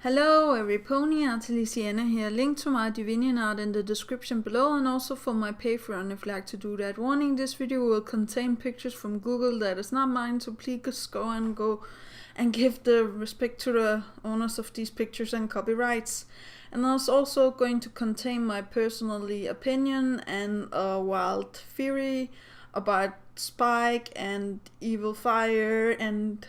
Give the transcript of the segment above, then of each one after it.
Hello every pony, Artelisiana here. Link to my Divinian art in the description below and also for my Patreon if you'd like to do that. Warning, this video will contain pictures from Google that is not mine, so please go and give the respect to the owners of these pictures and copyrights. And it's also going to contain my personal opinion and a wild theory about Spike and evil fire and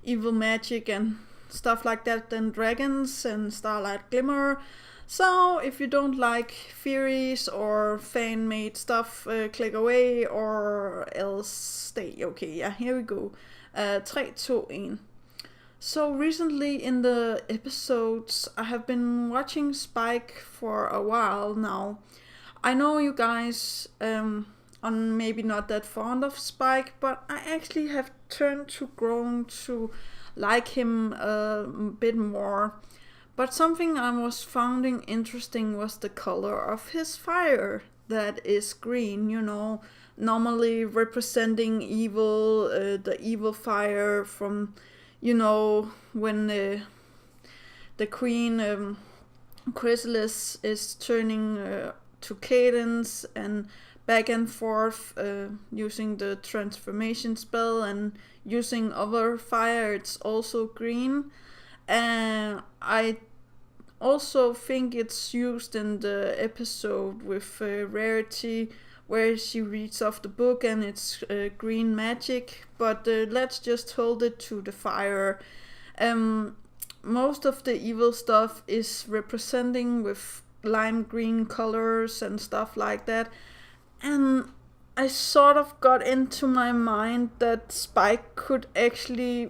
evil magic and stuff like that, and dragons and starlight glimmer. So if you don't like theories or fan-made stuff, click away or else stay. Okay, yeah, here we go. 3, 2, 1. So recently in the episodes, I have been watching Spike for a while now. I know you guys are maybe not that fond of Spike, but I actually have grown to like him a bit more. But something I was finding interesting was the color of his fire that is green, normally representing evil, the evil fire from, when the queen Chrysalis is turning to Cadence and back and forth using the transformation spell and using other fire, it's also green. And I also think it's used in the episode with Rarity where she reads off the book and it's green magic, but let's just hold it to the fire. Most of the evil stuff is representing with lime green colors and stuff like that. And I sort of got into my mind that Spike could actually,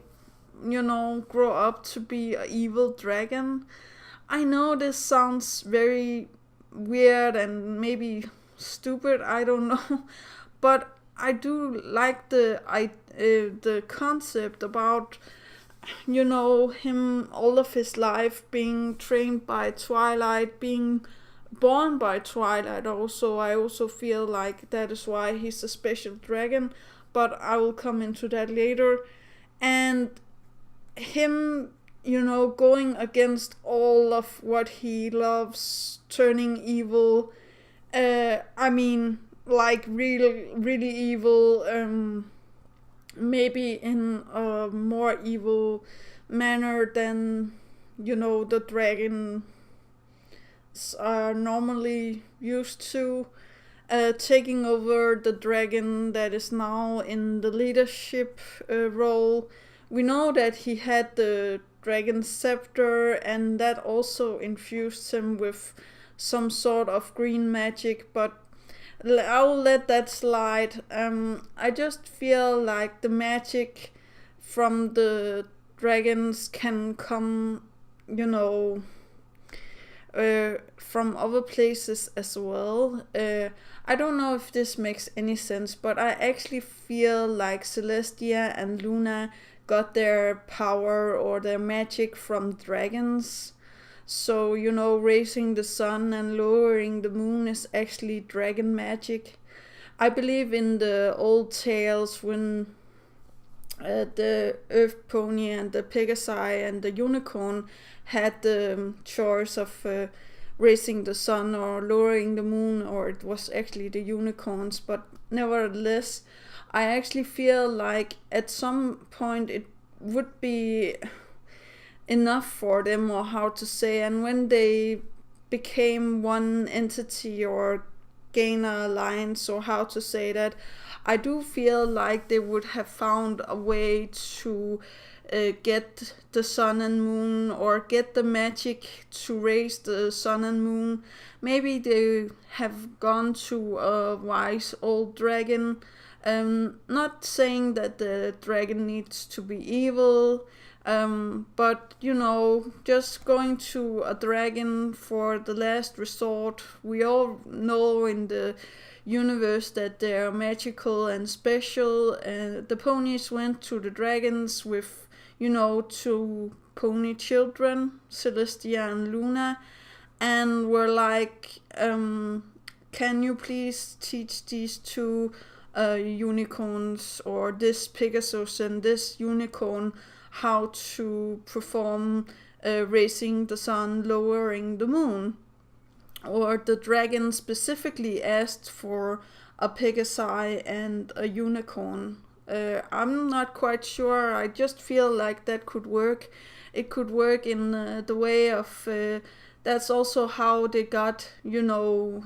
grow up to be an evil dragon. I know this sounds very weird and maybe stupid, I don't know, but I do like the concept about, him all of his life being trained by Twilight, being born by Twilight. Also, I also feel like that is why he's a special dragon, but I will come into that later. And him, going against all of what he loves, turning evil, like really evil, maybe in a more evil manner than, the dragon are normally used to, taking over the dragon that is now in the leadership role. We know that he had the dragon scepter and that also infused him with some sort of green magic, but I'll let that slide. I just feel like the magic from the dragons can come, from other places as well. I don't know if this makes any sense, but I actually feel like Celestia and Luna got their power or their magic from dragons. So, raising the sun and lowering the moon is actually dragon magic. I believe in the old tales when the Earth Pony and the Pegasi and the Unicorn had the choice of raising the sun or lowering the moon, or it was actually the unicorns, but nevertheless, I actually feel like at some point it would be enough for them, or how to say, and when they became one entity or gain an alliance, or how to say that, I do feel like they would have found a way to get the sun and moon, or get the magic to raise the sun and moon. Maybe they have gone to a wise old dragon. Not saying that the dragon needs to be evil, but just going to a dragon for the last resort. We all know in the universe that they're magical and special. The ponies went to the dragons with, 2 pony children, Celestia and Luna, and were like, can you please teach these 2 unicorns, or this Pegasus and this unicorn, how to perform raising the sun, lowering the moon. Or the dragon specifically asked for a Pegasi and a unicorn. I'm not quite sure. I just feel like that could work. It could work in the way of that's also how they got,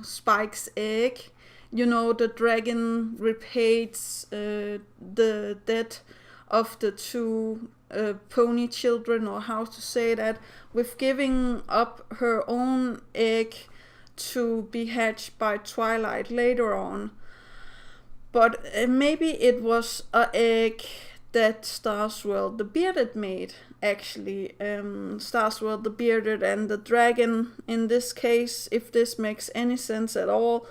Spike's egg. The dragon repays the debt of the two pony children, or how to say that, with giving up her own egg to be hatched by Twilight later on. But maybe it was an egg that Starswell the Bearded made, actually. Starswell the Bearded and the dragon, in this case, if this makes any sense at all.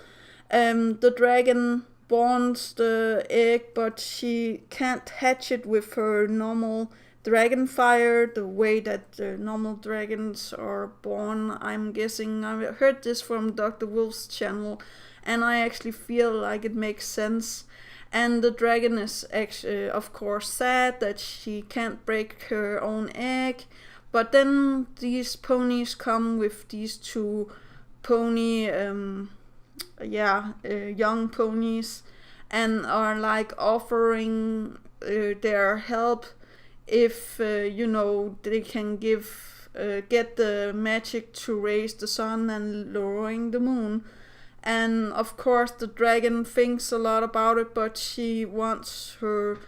The dragon borns the egg, but she can't hatch it with her normal dragon fire, the way that the normal dragons are born, I'm guessing. I heard this from Dr. Wolf's channel, and I actually feel like it makes sense. And the dragon is actually, of course, sad that she can't break her own egg. But then these ponies come with these two pony, young ponies, and are like offering their help if they can get the magic to raise the sun and lowering the moon. And of course the dragon thinks a lot about it, but she wants her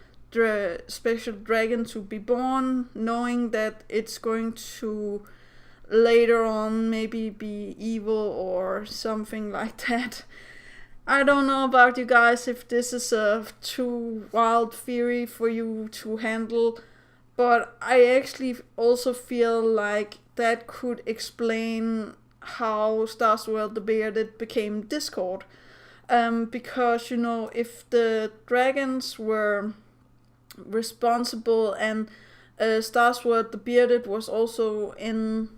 special dragon to be born, knowing that it's going to later on maybe be evil or something like that. I don't know about you guys if this is a too wild theory for you to handle, but I actually also feel like that could explain how Starswell the Bearded became Discord. Because, if the dragons were responsible and Starswell the Bearded was also in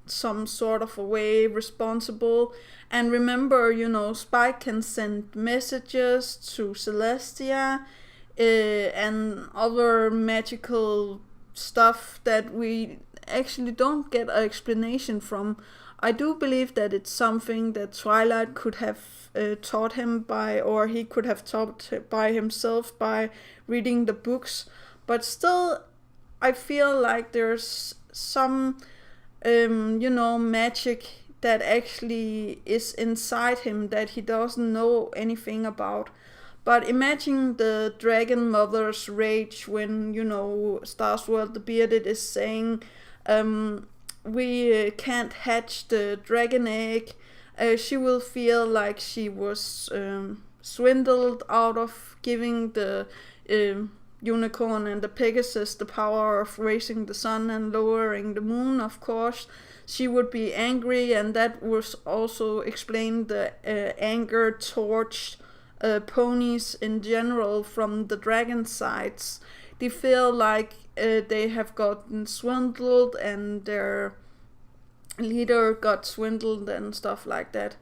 some sort of a way responsible. And remember, Spike can send messages to Celestia and other magical stuff that we actually don't get an explanation from. I do believe that it's something that Twilight could have taught him by, or he could have taught by himself by reading the books. But still, I feel like there's some, magic that actually is inside him that he doesn't know anything about. But imagine the dragon mother's rage when, Starswell the Bearded is saying, we can't hatch the dragon egg. She will feel like she was swindled out of giving the unicorn and the Pegasus the power of raising the sun and lowering the moon, of course. She would be angry, and that was also explained the anger towards ponies in general from the dragon sides. They feel like they have gotten swindled and their leader got swindled and stuff like that.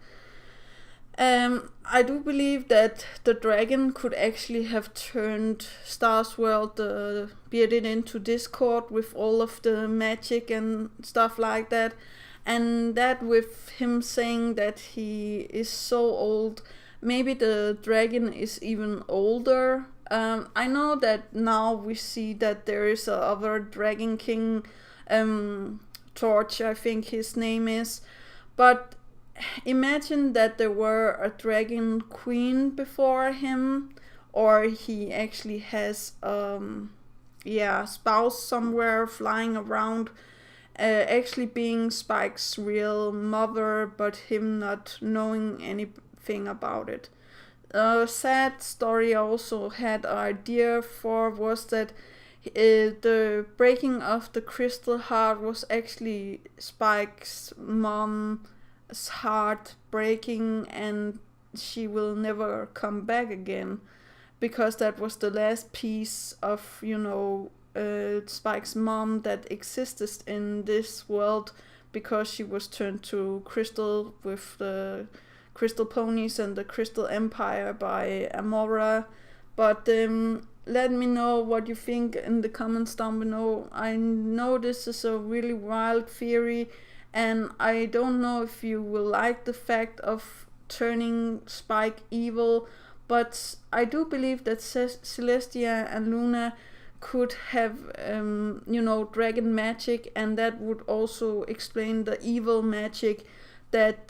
I do believe that the dragon could actually have turned Starswell the Bearded into Discord with all of the magic and stuff like that. And that with him saying that he is so old, maybe the dragon is even older. I know that now we see that there is a other Dragon King, Torch, I think his name is. But imagine that there were a Dragon Queen before him, or he actually has spouse somewhere flying around, actually being Spike's real mother, but him not knowing anything about it. A sad story I also had an idea for was that the breaking of the crystal heart was actually Spike's mom's heart breaking, and she will never come back again, because that was the last piece of Spike's mom that existed in this world, because she was turned to crystal with the Crystal Ponies and the Crystal Empire by Amora. But let me know what you think in the comments down below. I know this is a really wild theory, and I don't know if you will like the fact of turning Spike evil, but I do believe that Celestia and Luna could have, dragon magic, and that would also explain the evil magic that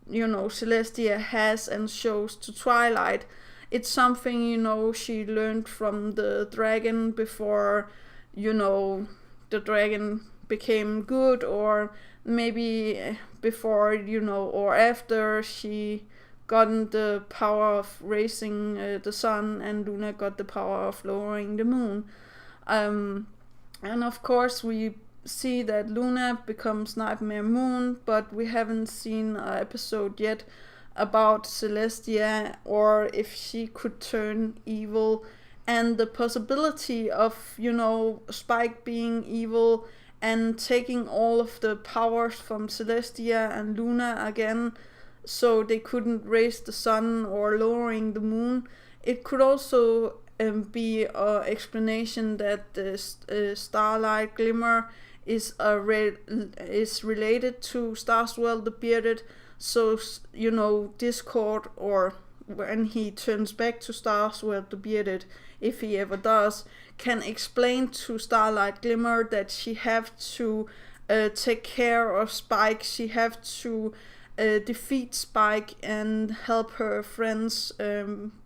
Celestia has and shows to Twilight. It's something, she learned from the dragon before, the dragon became good, or maybe before, or after she gotten the power of raising the sun, and Luna got the power of lowering the moon. And of course we see that Luna becomes Nightmare Moon, but we haven't seen an episode yet about Celestia, or if she could turn evil, and the possibility of Spike being evil and taking all of the powers from Celestia and Luna again, so they couldn't raise the sun or lowering the moon. It could also be an explanation that the starlight glimmer is related to Starswell the Bearded. So Discord, or when he turns back to Starswell the Bearded, if he ever does, can explain to Starlight Glimmer that she have to take care of Spike. She have to defeat Spike and help her friends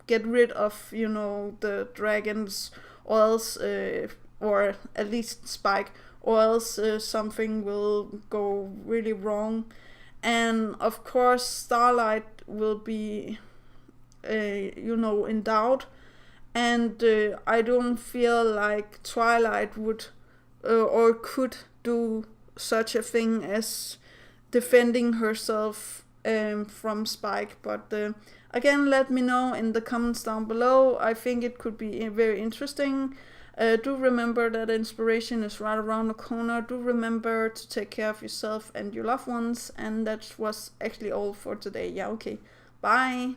get rid of the dragons, or else or at least Spike, or else something will go really wrong. And of course Starlight will be in doubt, and I don't feel like Twilight would or could do such a thing as defending herself from Spike. But again, let me know in the comments down below. I think it could be very interesting. Do remember that inspiration is right around the corner. Do remember to take care of yourself and your loved ones. And that was actually all for today. Yeah, okay. Bye.